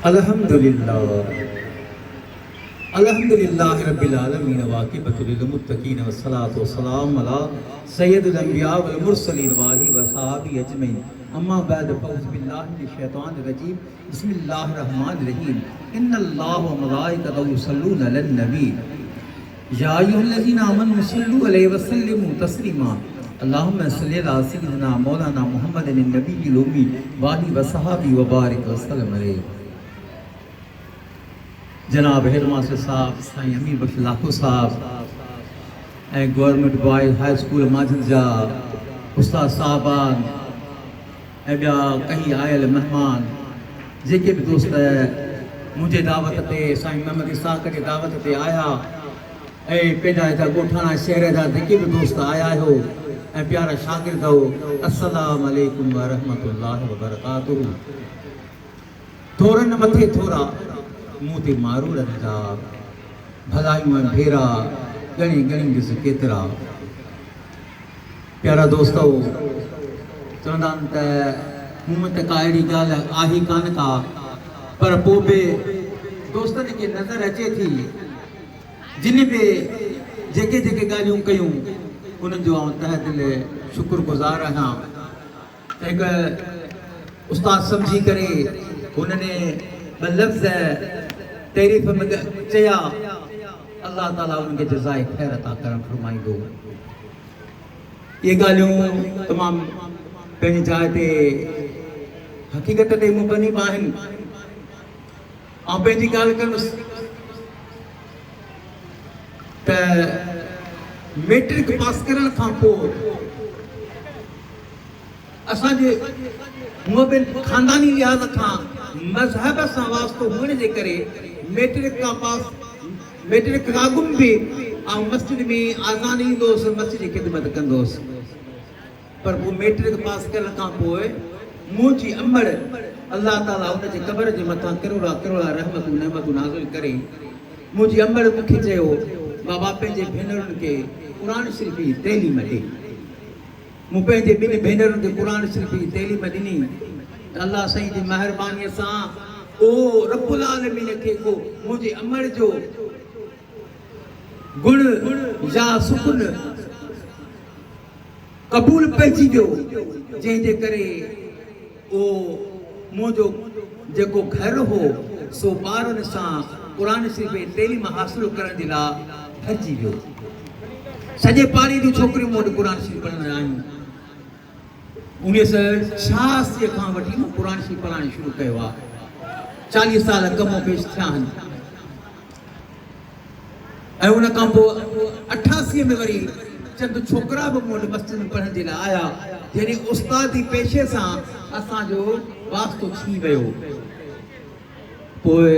अल्हम्दुलिल्लाह रब्बिल आलमीन वाक़िबतुल लिल मुत्तक़ीन वस्सलातु वस्सलामु अला सय्यिदिल अंबिया वल मुरसलीन व आलिहि व सहाबिहि अजमईन अम्मा बाद फ़अऊज़ु बिल्लाहि मिनश शैतानिर रजीम बिस्मिल्लाहिर रहमानिर रहीम इन्नल्लाह व मलाइकतहु युसल्लूना अलन नबी या अय्युहल्लज़ीना आमनू सल्लू अलैहि व सल्लिमू तस्लीमा अल्लाहुम्मा सल्लि अला सय्यिदिना मौलाना मुहम्मदिन नबिय्यिल उम्मी व आलिहि व सहाबिहि व बारिक व सल्लम अलैहि। जनाब हेडमास्टर साहब साईं अमीर बख्श लाखो साहब ऐं गवर्नमेंट बॉयज़ हाई स्कूल माजन जा उस्ताद साहबान ऐं ॿिया कई आयल महिमान जेके बि दोस्त मुंहिंजे दावत ते साईं मोहम्मद इसाक़ जे दावत ते आया ऐं पंहिंजा हितां ॻोठाणा शहर जा जेके बि दोस्त आया हो ऐं प्यारा शागिर्द हो, अस्सलामु अलैकुम व रहमतुल्लाहि व बरकातुहू। थोरनि मथे थोरा मुंह ते मारू रखंदा भलायूं ऐं भेरा गणी गणी ॾिस केतिरा। प्यारा दोस्तो चवंदा आहिनि त मूं में त का अहिड़ी ॻाल्हि आहे कान का, पर पोइ बि दोस्तनि खे नज़र अचे थी जिन बि जेके जेके ॻाल्हियूं कयूं उन्हनि जो आउं तहे दिलि शुक्रगुज़ार आहियां। हिकु उस्ताद सम्झी करे हुनने ॿ लफ़्ज़ तारीफ़ में चया, अल्लाह ताला उनके जज़ाए खैर अता करम फरमाईंदो। ये ॻाल्हियूं तमामु पंहिंजी जाइ ते हक़ीक़त ते मुबनी आहिनि। ऐं पंहिंजी ॻाल्हि कंदुसि त मैट्रिक पास करण खां पोइ असांजे मुबिन खानदानी लिहाज़ खां मज़हब सां वास्तो हुअण जे करे मैट्रिक खां अॻु बि ऐं मस्जिद में आज़ान ईंदोसि, मस्जिद जी ख़िदमत कंदोसि। पर पोइ मैट्रिक पास करण खां पोइ मुंहिंजी अमड़ अल्लाह ताला उनजे क़बर जे मथां करोड़ा करोड़ा रहमतूं नेमतूं नाज़िल करे मुंहिंजी अमड़ मूंखे चयो, बाबा पंहिंजे भेनरुनि खे क़ुरान शरीफ़ जी तइलीम ॾे। मूं पंहिंजे ॿिनि भेनरुनि खे क़ुरान शरीफ़ जी तइलीम ॾिनी त अल्लाह साईं जी महिरबानीअ सां ओ रब्बुल आलमीन खे को मुंहिंजे अमड़ जो गुण या सुकुन क़बूल पइजी वियो, जंहिंजे करे ओ मुंहिंजो जेको घर हो सो ॿारनि सां क़ुरान शरीफ़ जी तइलीम हासिल करण जे लाइ भरिजी वियो। सॼे पाड़े जूं छोकिरियूं मूं वटि क़ुरान शरीफ़ पढ़ण आयूं। 1986 खां वठी मां क़ुरान शरीफ़ पढ़णु शुरू कयो आहे। 40 साल कमो पेश थिया आहिनि। ऐं उन खां पोइ 88 में वरी चंद छोकिरा बि मूं वटि मस्जिद में पढ़ण जे लाइ आया, जॾहिं उस्तादी पेशे सां असांजो वास्तो थी वियो। पोइ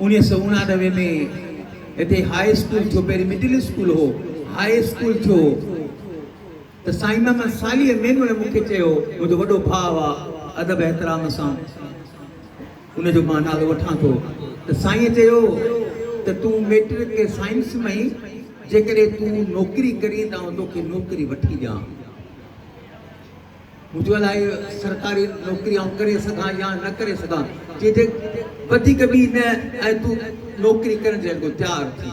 1989 में हिते हाई स्कूल थियो, पहिरीं मिडिल स्कूल हो, हाई स्कूल थियो त साईं मोहम्मद साली मेनुअल मूंखे चयो, मुंहिंजो वॾो भाउ आहे अदब एहतराम सां उनजो मां नालो वठां थो, त साईं चयो त तूं मैट्रिक के साइंस में ई जेकॾहिं तूं नौकिरी करीं त आउं तोखे नौकिरी वठी ॾियां। मुंहिंजो अलाए सरकारी नौकिरी आउं करे सघां या न करे सघां, जे वधीक बि न ऐं तूं नौकिरी करण जे लाइ तयारु थी।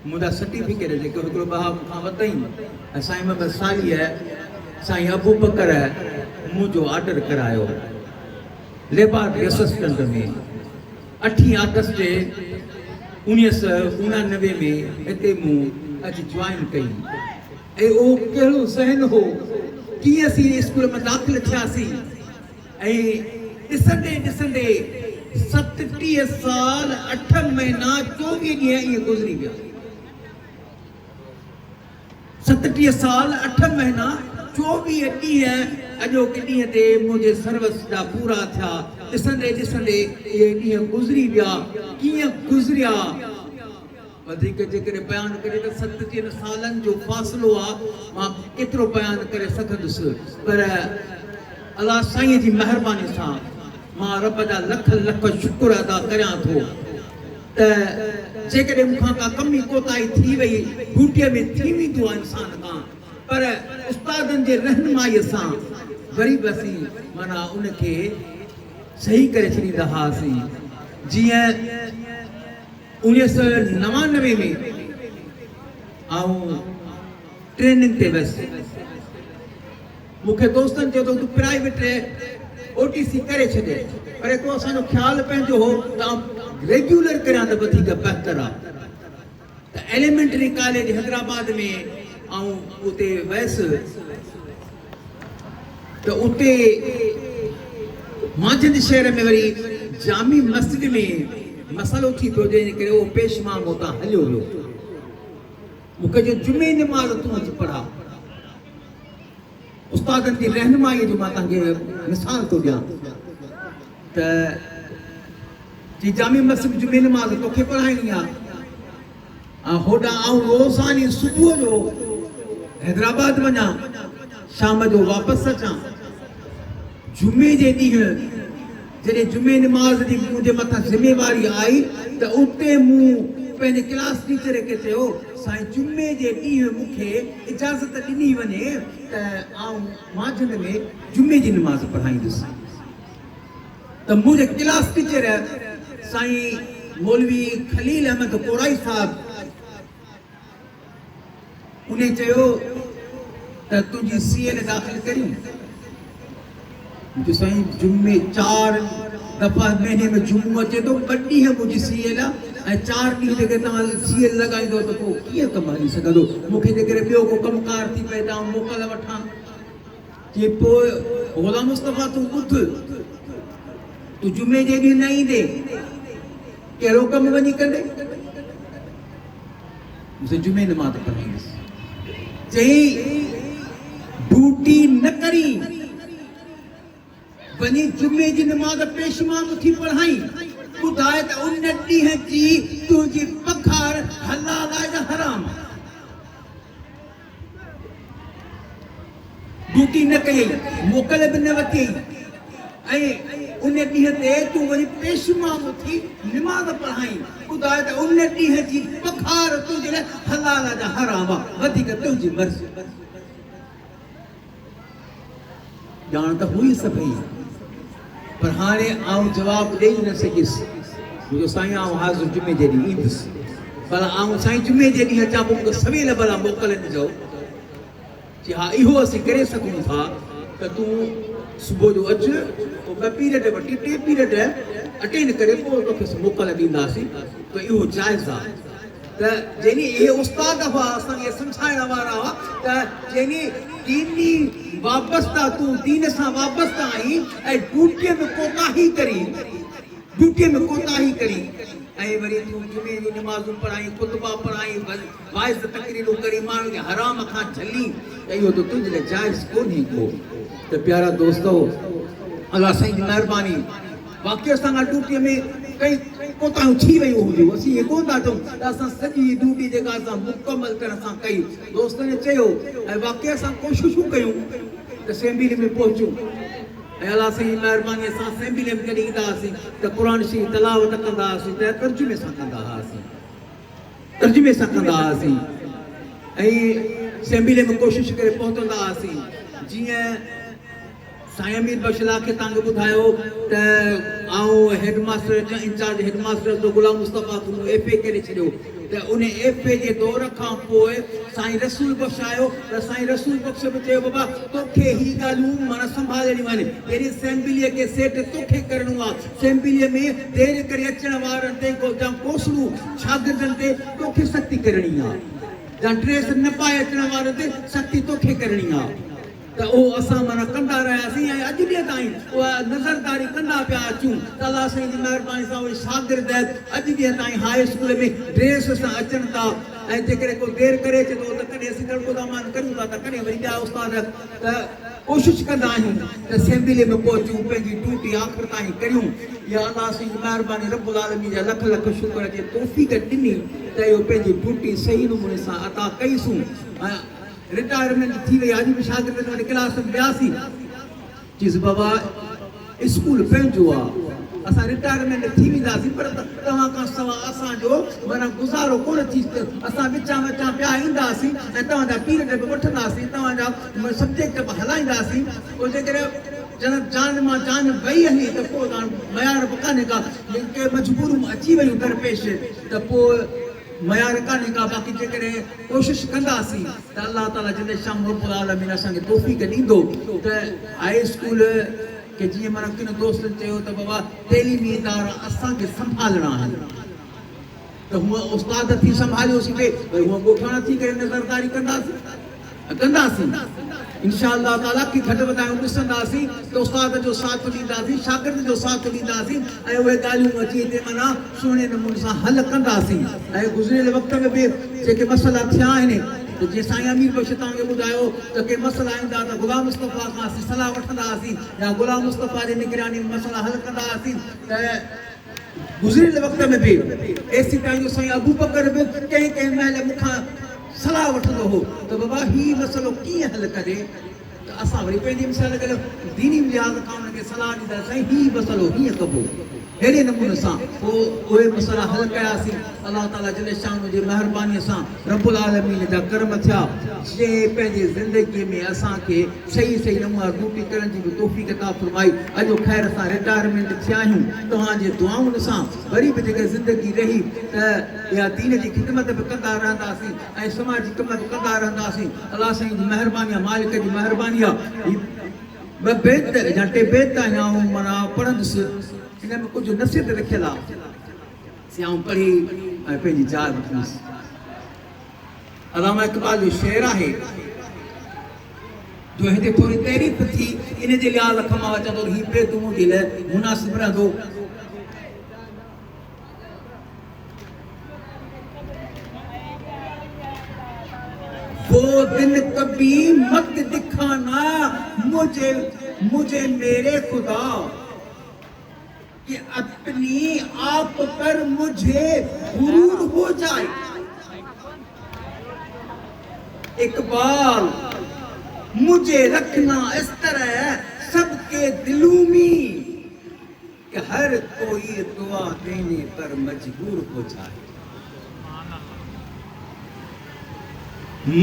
मुंहिंजा सर्टिफिकेट जेके हिकिड़ो ॿ खां वधई ऐं साईं मोहम्मद सालीअ साईं अबू बकर मुंहिंजो ऑर्डर करायो लेबोरेटरी असिस्टेंट में 8 अगस्त 1989 में हिते मूं अॼु ज्वाइन कई। ऐं उहो कहिड़ो सहन हो, कीअं असीं स्कूल में दाख़िल थियासीं ऐं ॾिसंदे ॾिसंदे 37 साल 8 महीना 24 ॾींहं इहे गुज़री विया। 37 साल 8 महीना 24 ॾींहं अॼोके ॾींहं ते मुंहिंजे सर्विस जा पूरा थिया। ॾिसंदे ॾिसंदे इहे ॾींहं गुज़री विया। कीअं गुज़रिया वधीक जेकॾहिं बयानु करे त 37 सालनि जो फ़ासिलो आहे, मां केतिरो बयानु करे सघंदुसि, पर अलाह साईं जी महिरबानी सां मां रब जा लख लख शुक्र अदा करियां थो त जेकॾहिं मूंखां का कमी कोताही थी वई, ड्यूटीअ में थी वेंदो आहे इंसान खां, पर उस्तादनि जे रहनुमाईअ सां वरी बि असीं माना उनखे सही करे छॾींदा हुआसीं। जीअं 1999 में आऊं ट्रेनिंग ते वियुसि, मूंखे दोस्तनि चयो तूं प्राइवेट OTC करे छॾे, पर हिकिड़ो असांजो ख़्यालु पंहिंजो हो त रेग्युलर करियां त वधीक बहितर आहे। त एलिमेंटरी कॉलेज हैदराबाद में आऊं उते वियुसि, त उते माजिद शहर में वरी जामी मस्जिद में मसलो थी पियो, जंहिंजे करे उहो पेशवा उतां हलियो वियो। मूंखे जो जुमे नमाज़ तूं अची पढ़ा, उस्तादनि जी रहनुमाई जो मां तव्हांखे मिसाल थो ॾियां त जी जामी मस्जिद जुमे नमाज़ तोखे पढ़ाइणी आहे। होॾां आऊं रोज़ानी सुबुह जो हैदराबाद वञा, शाम जो वापसि अचां। जुमे जे ॾींहुं जॾहिं जुमे नमाज़ जी मुंहिंजे मथां ज़िमेवारी आई त उते मूं पंहिंजे क्लास टीचर खे चयो, साईं जुमे जे ॾींहुं मूंखे इजाज़त ॾिनी वञे त आऊं माजिद में जुमे जी नमाज़ पढ़ाईंदुसि। त मुंहिंजे क्लास टीचर साईं मौलवी खलील अहमद कोराई साहब उन चयो त तुंहिंजी CA दाख़िल करी। मुंहिंजो साईं जुमे 4 दफ़ा महीने में जुमो अचे थो, 2 ॾींहं मुंहिंजी CA ऐं 4 ॾींहं जेके तव्हां CA लॻाईंदो त पोइ कीअं कमु हली सघंदो। मूंखे जेकॾहिं ॿियो को कमकार थी पए त आउं मोकल वठां। चई पोइ ग़ुलाम मुस्तफ़ा तूं ॿुध, तूं जुमे जे ॾींहुं न ईंदे कहिड़ो कमु वञी कंदे? मूंखे जुमे नमाज़ पढ़ाईंदुसि। चई ड्यूटी न करी वञी जुमे जी नमाज़ पेशवान थी पढ़ाई, ॿुधाए त उन ॾींहं जी तुंहिंजी पघार हलाल आहे या हराम? ड्यूटी न कई, मोकल बि न वठी, ऐं उन ॾींहं ते तूं वञी पेशवान थी नमाज़ पढ़ाई, ॿुधाए त उन ॾींहं जी पघार तुंहिंजे लाइ हलाल आहे या हराम आहे? वधीक तुंहिंजी मर्ज़ी। ॼाण त हुई सभई, पर हाणे आउं जवाबु ॾेई न सघियुसि। मुंहिंजो साईं आउं हाज़िर जुमे जे ॾींहुं ईंदुसि, भला आउं साईं जुमे जे ॾींहुं अचां पोइ मूंखे सवेल भला मोकल ॾिजो। चई हा इहो असीं करे सघूं था त तूं सुबुह जो अचु, पोइ 2 पीरियड वठी 3 पीरियड अटेंड करे पोइ तोखे मोकल ॾींदासीं, त इहो जाइज़ आहे। त जंहिं इहे उस्ताद हुआ असांखे सम्झाइण वारा हुआ त जंहिं दीनी वाबस्ता तूं दीन सां वाबस्ता आहीं ऐं ड्यूटीअ में कोताही करी ऐं वरी तूं जुमे जी नमाज़ूं पढ़ाई, खुतबा पढ़ाई, वाइज़ तकरीरूं करी, माण्हुनि खे हराम खां झली, त इहो त तुंहिंजे लाइ जाइज़ कोन्हे को। त प्यारा दोस्तो, अलाह साईं जी महिरबानी, वाक़ई असां ड्यूटीअ में कई कोताहियूं थी वियूं हूंदियूं, असीं इहे कोन था चऊं त असां सॼी ड्यूटी जेका असां मुकमल तरह सां कई। दोस्तनि चयो ऐं वाक़ई असां कोशिशूं कयूं त असेंबली में पहुचूं, ऐं अलाह साईं जी महिरबानी असां असेंबली में कॾहिं ईंदा हुआसीं त क़ुर शरीफ़ तलावत कंदा हुआसीं त तर्जुमे सां कंदा हुआसीं, ऐं असेंबली में कोशिशि करे पहुचंदा हुआसीं। जीअं साईं अमीर बशला खे तव्हांखे ॿुधायो त आउं हेडमास्टर इंचार्ज हेडमास्टर जो ग़ुलाम मुस्तफ़ा तूं FA करे छॾियो, त उन FA जे दौर खां पोइ साईं रसूल बख़्श आयो, त साईं रसूल बख़्श बि चयो बाबा तोखे ही ॻाल्हियूं माना संभालणियूं आहिनि, अहिड़ी असेंबलीअ खे सेट तोखे करिणो आहे, असेंबलीअ में देरि करे अचण वारनि ते या कोसड़ू शागिर्दनि ते तोखे सख़्ती करणी आहे, या ड्रेस न पाए अचण वारनि ते सख़्ती तोखे करणी आहे। त उहो असां माना कंदा रहियासीं ऐं अॼु ॾींहं ताईं उहा नज़रदारी कंदा पिया अचूं। त अलाह साईं जी महिरबानी सां उहे शागिर्द अॼु ॾींहं ताईं हाई स्कूल में ड्रेस सां अचनि था, ऐं जेकॾहिं को देरि करे अचे थो त कॾहिं असीं तड़कोदामान करियूं था, त कॾहिं वरी ॿिया उस्ताद त कोशिशि कंदा आहियूं त असेंबली में पहुचूं, पंहिंजी ड्यूटी आख़िर ताईं करियूं। इहा अलाह साईं जी महिरबानी रब्बुल आलमीन जा लख लख शुक्र जे तौफ़ीक़ ॾिनी त इहो पंहिंजी ड्यूटी सही नमूने सां अदा कईसूं। रिटायरमेंट थी वई, अॼु बि शागिर्दनि वटि क्लास में वियासीं, चईसि बाबा स्कूल पंहिंजो आहे, असां रिटायरमेंट थी वेंदासीं, पर तव्हां खां सवाइ असांजो माना गुज़ारो कोन थी, असां विचां पिया ईंदासीं ऐं तव्हांजा पीरियड बि वठंदासीं, तव्हांजा सब्जेक्ट बि हलाईंदासीं। पोइ जेकॾहिं जन जान मां जान वही हली त पोइ तव्हां मयार कान्हे का के मजबूरूं अची वयूं दरपेश त पोइ मयार कान्हे का बाक़ी जेकॾहिं कोशिशि कंदासीं त अलाह ताला जॾहिं शाम रब्बुल आलमीन असांखे तौफ़ीक़ ॾींदो त हाई स्कूल के जीअं माना किन दोस्तनि चयो त बाबा तइलीमी इदारा असांखे संभालणा आहिनि त हूअं उस्ताद थी संभालियोसीं भई हूअं ॻोठाणा थी करे नज़रदारी कंदासीं इंशाअल्लाह ताला की घटि वधायूं ॾिसंदासीं त उस्ताद जो साथ ॾींदासीं शागिर्द जो साथ ॾींदासीं ऐं उहे ॻाल्हियूं अची हिते माना सुहिणे नमूने सां हल कंदासीं ऐं गुज़िरियल वक़्त में बि जेके मसइला थिया आहिनि तो जे साईं अमीर बख्श तव्हांखे ॿुधायो त के मसइला ईंदा त ग़ुलाम मुस्तफ़ा खां असीं सलाह वठंदा हुआसीं या ग़ुलाम मुस्तफ़ा जे निगरानी में मसइला हल कंदा हुआसीं त गुज़िरियल वक़्त में बि एसी तव्हांजो साईं अबू बकर बि कंहिं महिल मूंखां सलाह वठंदो हो त बाबा हीउ मसइलो कीअं हल करे त असां वरी पंहिंजी मिसाल करे दीनी लिहाज़ खां हुनखे सलाह ॾींदा साईं हीउ मसइलो हीअं कबो अहिड़े नमूने सां पोइ उहे मसइला हल कयासीं अलाह ताला जल शान जी महिरबानीअ सां रब्बुल आलमीन जा कर्म थिया जे पंहिंजे ज़िंदगीअ में असांखे सही सही नमूना ड्यूटी करण जी बि तौफ़ीक़ अता फरमाई अॼु ख़ैर सां रिटायरमेंट थिया आहियूं तव्हांजे दुआउनि सां वरी बि जेके ज़िंदगी रही त इहा दीन जी ख़िदमत बि कंदा रहंदासीं ऐं समाज जी कम बि कंदा रहंदासीं अलाह साईं जी महिरबानी आहे मालिक जी महिरबानी आहे ॿ बेत या टे बेत या माना पढ़ंदुसि हिन में कुझु नसीहत रखियल आहे सियाऊं पढ़ी ऐं पंहिंजी जार वठंदुसि अलामा इक़बाल जो शेर आहे जो हिते थोरी तारीफ़ थी इन जे लिहाज़ खां मां चवंदो हीउ बेत मुंहिंजे लाइ मुनासिब रहंदो वो दिन कभी मत दिखाना मुझे मेरे खुदा कि अपनी आप पर मुझे गुरूर हो जाए इकबाल मुझे रखना इस तरह सबके दिलों में कि हर कोई दुआ देने पर मजबूर हो जाए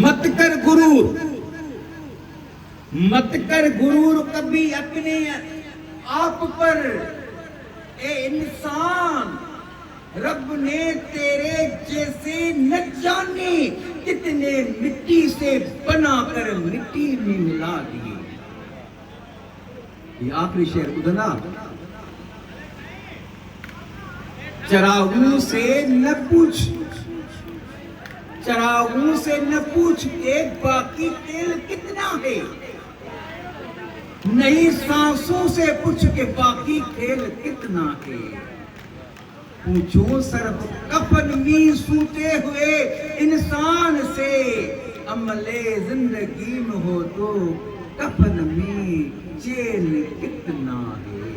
मत कर गुरूर कभी अपने आप पर ए इंसान रब ने तेरे जैसे न जाने कितने मिट्टी से बनाकर मिट्टी में मिला दिए ये आखिरी शेर ॿुधंदा चरागू से न पूछ के बाकी तेल कितना है नई सांसों से पूछ के बाकी खेल कितना है पूछो सिर्फ कफन में सूते हुए इंसान से अमले जिंदगी में हो तो कफन में चैन कितना है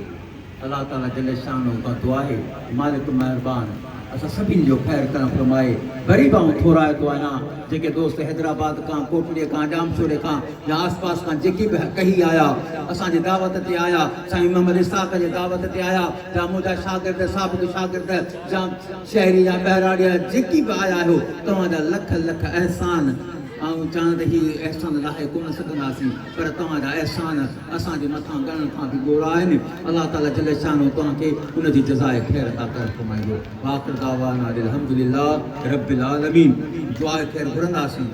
अल्लाह ताला जल शानो का दुआ है मालिक मेहरबान असां सभिनी जो ख़ैर करण फरमाए ग़रीब ऐं थोराए थो आहियां जेके दोस्त हैदराबाद खां कोटड़ीअ खां जामशोरे खां या आसपास खां जेके बि कही आया असांजे दावत ते आया साईं मोहम्मद इसाक़ जे दावत ते आया या मुंहिंजा शागिर्द साबिक़ शागिर्द या शहरी या ॿाहिराड़िया जेकी बि आया आहियो तव्हांजा लख लख अहसान ऐं चवां त हीउ अहसान लाहे कोन सघंदासीं पर तव्हांजा अहसान असांजे मथां ॻणण खां बि ॻोड़ा आहिनि अलाह ताला जल शानो तव्हांखे उनजी जज़ाए ख़ैर अता करे फरमाईंदो आख़िर दावाना अल्हम्दुलिल्लाह रब्बिल आलमीन दुआ ख़ैर घुरंदासीं